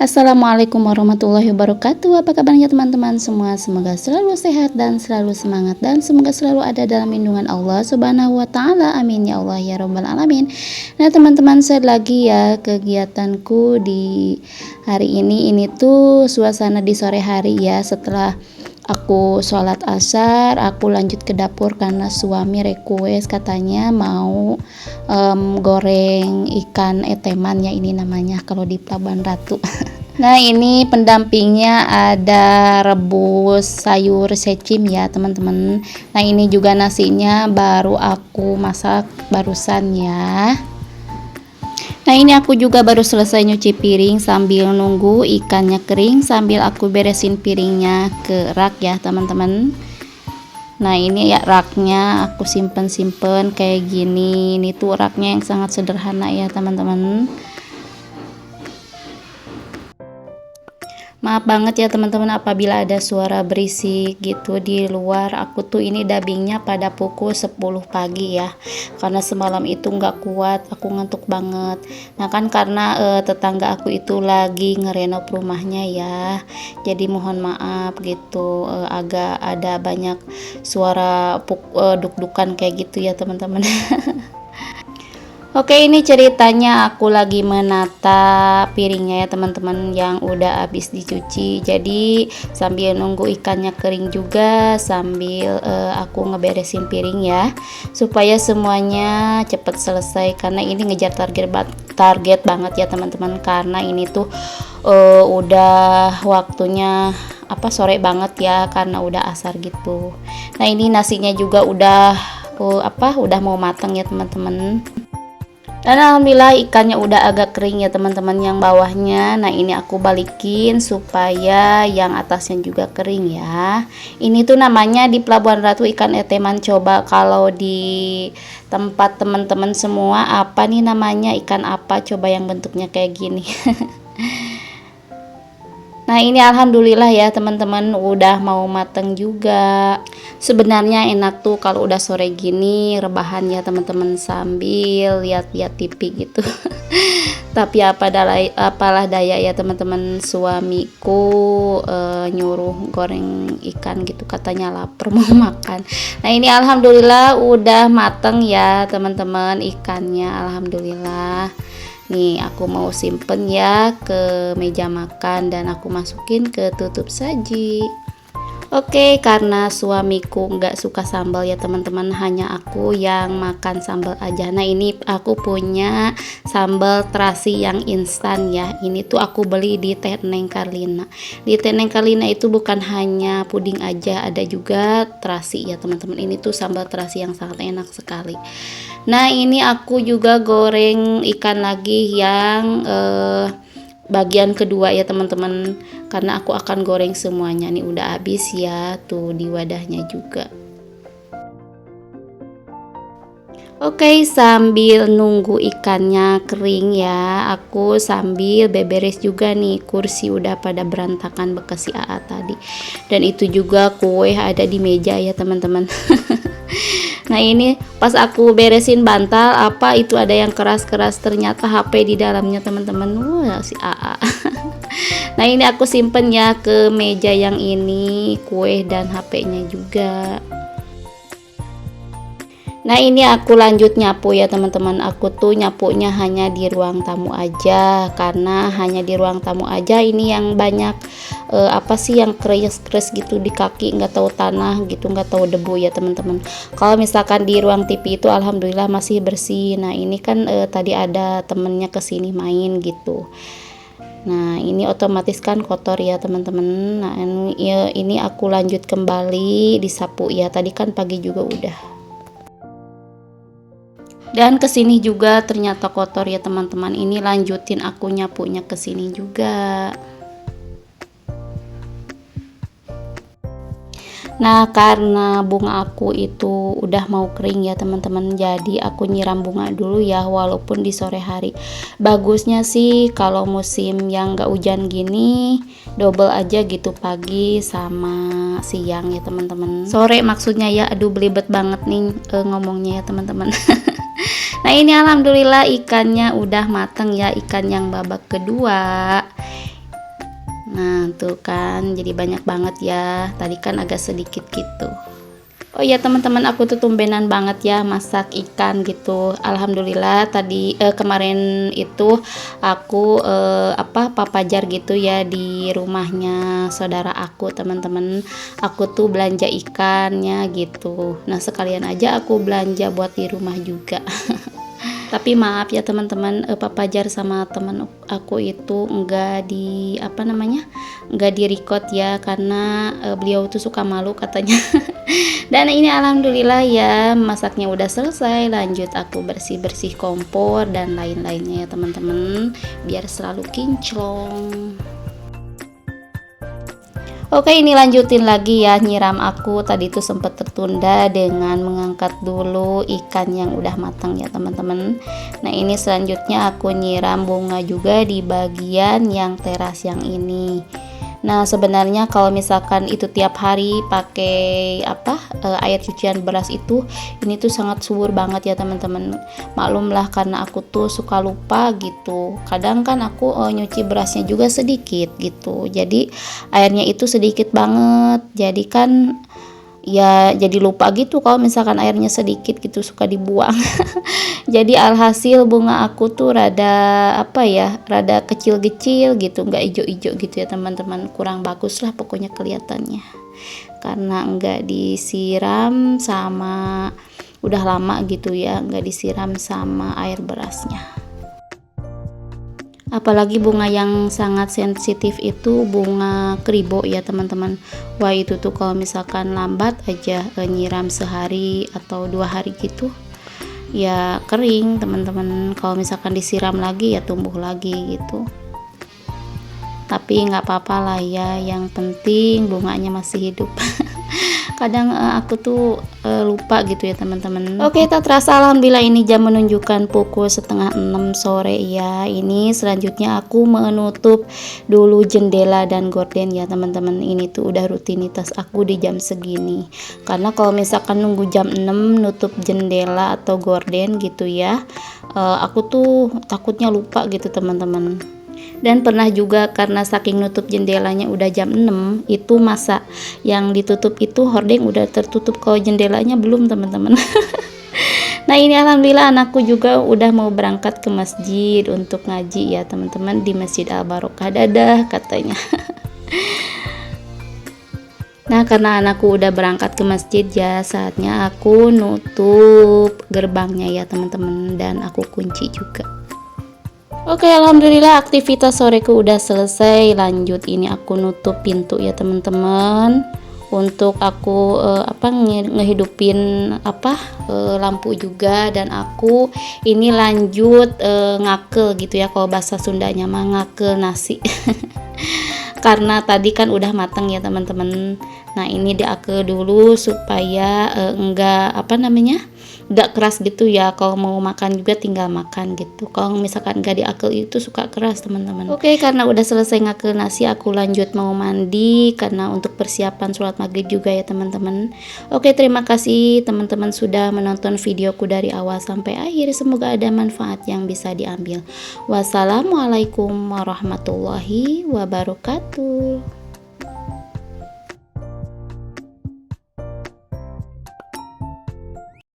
Assalamualaikum warahmatullahi wabarakatuh. Apa kabarnya teman-teman semua? Semoga selalu sehat dan selalu semangat, dan semoga selalu ada dalam lindungan Allah Subhanahu wa taala. Amin ya Allah ya rabbal alamin. Nah, teman-teman, saya lagi ya kegiatanku di hari ini tuh suasana di sore hari ya. Setelah aku sholat asar, aku lanjut ke dapur karena suami request katanya mau goreng ikan eteman ya, ini namanya kalau di Pelabuhan Ratu. Nah, ini pendampingnya ada rebus sayur secim ya teman-teman. Nah, ini juga nasinya baru aku masak barusan ya. Nah, ini aku juga baru selesai nyuci piring sambil nunggu ikannya kering, sambil aku beresin piringnya ke rak ya teman-teman. Nah, ini ya raknya aku simpen kayak gini. Ini tuh raknya yang sangat sederhana ya teman-teman. Maaf banget ya teman-teman apabila ada suara berisik gitu di luar. Aku tuh ini dubbingnya pada pukul 10 pagi ya, karena semalam itu nggak kuat, aku ngantuk banget. Nah kan karena tetangga aku itu lagi ngerenov rumahnya ya, jadi mohon maaf gitu, agak ada banyak suara duk-dukan kayak gitu ya teman-teman. Oke, ini ceritanya aku lagi menata piringnya ya teman-teman yang udah habis dicuci. Jadi sambil nunggu ikannya kering juga, sambil aku ngeberesin piring ya, supaya semuanya cepet selesai, karena ini ngejar target banget ya teman-teman, karena ini tuh udah waktunya sore banget ya, karena udah asar gitu. Nah, ini nasinya juga udah udah mau matang ya teman-teman. Dan alhamdulillah ikannya udah agak kering ya teman-teman yang bawahnya. Nah, ini aku balikin supaya yang atasnya juga kering ya. Ini tuh namanya di Pelabuhan Ratu ikan eteman. Coba kalau di tempat teman-teman semua apa nih namanya, ikan apa coba yang bentuknya kayak gini. Nah, ini alhamdulillah ya teman-teman udah mau mateng juga. Sebenarnya enak tuh kalau udah sore gini rebahan ya teman-teman, sambil lihat-lihat TV gitu. Tapi apalah daya ya teman-teman, suamiku nyuruh goreng ikan gitu, katanya lapar mau makan. Nah, ini alhamdulillah udah mateng ya teman-teman ikannya, alhamdulillah. Nih aku mau simpen ya ke meja makan, dan aku masukin ke tutup saji. Oke, karena suamiku nggak suka sambal ya teman-teman, hanya aku yang makan sambal aja. Nah, ini aku punya sambal terasi yang instan ya. Ini tuh aku beli di Teneng Karlina. Di Teneng Karlina itu bukan hanya puding aja, ada juga terasi ya teman-teman. Ini tuh sambal terasi yang sangat enak sekali. Nah, ini aku juga goreng ikan lagi yang bagian kedua ya teman-teman, karena aku akan goreng semuanya. Nih udah habis ya tuh di wadahnya juga. Oke, sambil nunggu ikannya kering ya, aku sambil beberes juga nih. Kursi udah pada berantakan bekas si AA tadi, dan itu juga kue ada di meja ya teman-teman. Nah, ini pas aku beresin bantal itu ada yang keras-keras, ternyata HP di dalamnya teman-teman. Wah, si AA. Nah, ini aku simpen ya ke meja yang ini, kue dan HP-nya juga. Nah, ini aku lanjut nyapu ya teman-teman. Aku tuh nyapunya hanya di ruang tamu aja, karena hanya di ruang tamu aja ini yang banyak yang keres-keres gitu di kaki, nggak tahu tanah gitu, nggak tahu debu ya teman-teman. Kalau misalkan di ruang TV itu alhamdulillah masih bersih. Nah, ini kan tadi ada temennya kesini main gitu. Nah, ini otomatis kan kotor ya teman-teman. Nah, ini aku lanjut kembali disapu ya. Tadi kan pagi juga udah. Dan kesini juga ternyata kotor ya teman-teman. Ini lanjutin aku nyapunya kesini juga. Nah, karena bunga aku itu udah mau kering ya teman-teman, jadi aku nyiram bunga dulu ya, walaupun di sore hari. Bagusnya sih kalau musim yang gak hujan gini double aja gitu, pagi sama siang ya teman-teman. Sore maksudnya ya, aduh belibet banget nih ngomongnya ya teman-teman. Nah, ini alhamdulillah ikannya udah mateng ya, ikan yang babak kedua. Nah tuh kan jadi banyak banget ya, tadi kan agak sedikit gitu. Oh ya teman-teman, aku tuh tumbenan banget ya masak ikan gitu. Alhamdulillah tadi kemarin itu aku papajar gitu ya di rumahnya saudara aku teman-teman. Aku tuh belanja ikannya gitu. Nah sekalian aja aku belanja buat di rumah juga. Tapi maaf ya teman-teman, papajar sama teman aku itu enggak di enggak di record ya, karena beliau tuh suka malu katanya. Dan ini alhamdulillah ya masaknya udah selesai, lanjut aku bersih-bersih kompor dan lain-lainnya ya teman-teman, biar selalu kinclong. Oke, ini lanjutin lagi ya nyiram aku. Tadi tuh sempat tertunda dengan mengangkat dulu ikan yang udah matang ya teman-teman. Nah ini selanjutnya aku nyiram bunga juga di bagian yang teras yang ini. Nah sebenarnya kalau misalkan itu tiap hari pakai air cucian beras itu, ini tuh sangat subur banget ya teman-teman. Maklumlah karena aku tuh suka lupa gitu. Kadang kan aku nyuci berasnya juga sedikit gitu. Jadi airnya itu sedikit banget. Jadi kan ya jadi lupa gitu kalau misalkan airnya sedikit gitu, suka dibuang. Jadi alhasil bunga aku tuh rada kecil-kecil gitu, nggak ijo-ijo gitu ya teman-teman, kurang bagus lah pokoknya kelihatannya karena nggak disiram sama, udah lama gitu ya nggak disiram sama air berasnya. Apalagi bunga yang sangat sensitif itu bunga keribo ya teman-teman. Wah itu tuh kalau misalkan lambat aja nyiram sehari atau 2 hari gitu ya kering teman-teman. Kalau misalkan disiram lagi ya tumbuh lagi gitu. Tapi nggak apa-apa lah ya, yang penting bunganya masih hidup. Kadang aku tuh lupa gitu ya teman-teman. Oke, tak terasa alhamdulillah ini jam menunjukkan pukul 5:30 sore ya. Ini selanjutnya aku menutup dulu jendela dan gorden ya teman-teman. Ini tuh udah rutinitas aku di jam segini. Karena kalau misalkan nunggu jam 6 nutup jendela atau gorden gitu ya, aku tuh takutnya lupa gitu teman-teman. Dan pernah juga karena saking nutup jendelanya udah jam 6, itu masa yang ditutup itu hordeng udah tertutup, kalau jendelanya belum teman-teman. Nah ini alhamdulillah anakku juga udah mau berangkat ke masjid untuk ngaji ya teman-teman, di Masjid Al Barokah. Dadah katanya. Nah karena anakku udah berangkat ke masjid ya, saatnya aku nutup gerbangnya ya teman-teman, dan aku kunci juga. Oke, alhamdulillah aktivitas soreku udah selesai. Lanjut ini aku nutup pintu ya teman-teman. Untuk aku ngehidupin lampu juga, dan aku ini lanjut ngakel gitu ya, kalau bahasa Sundanya mah ngakel nasi. Karena tadi kan udah matang ya teman-teman. Nah ini diakel dulu supaya nggak keras gitu ya. Kalau mau makan juga tinggal makan gitu. Kalau misalkan nggak diakel itu suka keras teman-teman. Oke, karena udah selesai ngakel nasi, aku lanjut mau mandi karena untuk persiapan sholat maghrib juga ya teman-teman. Oke, terima kasih teman-teman sudah menonton videoku dari awal sampai akhir. Semoga ada manfaat yang bisa diambil. Wassalamualaikum warahmatullahi wabarakatuh.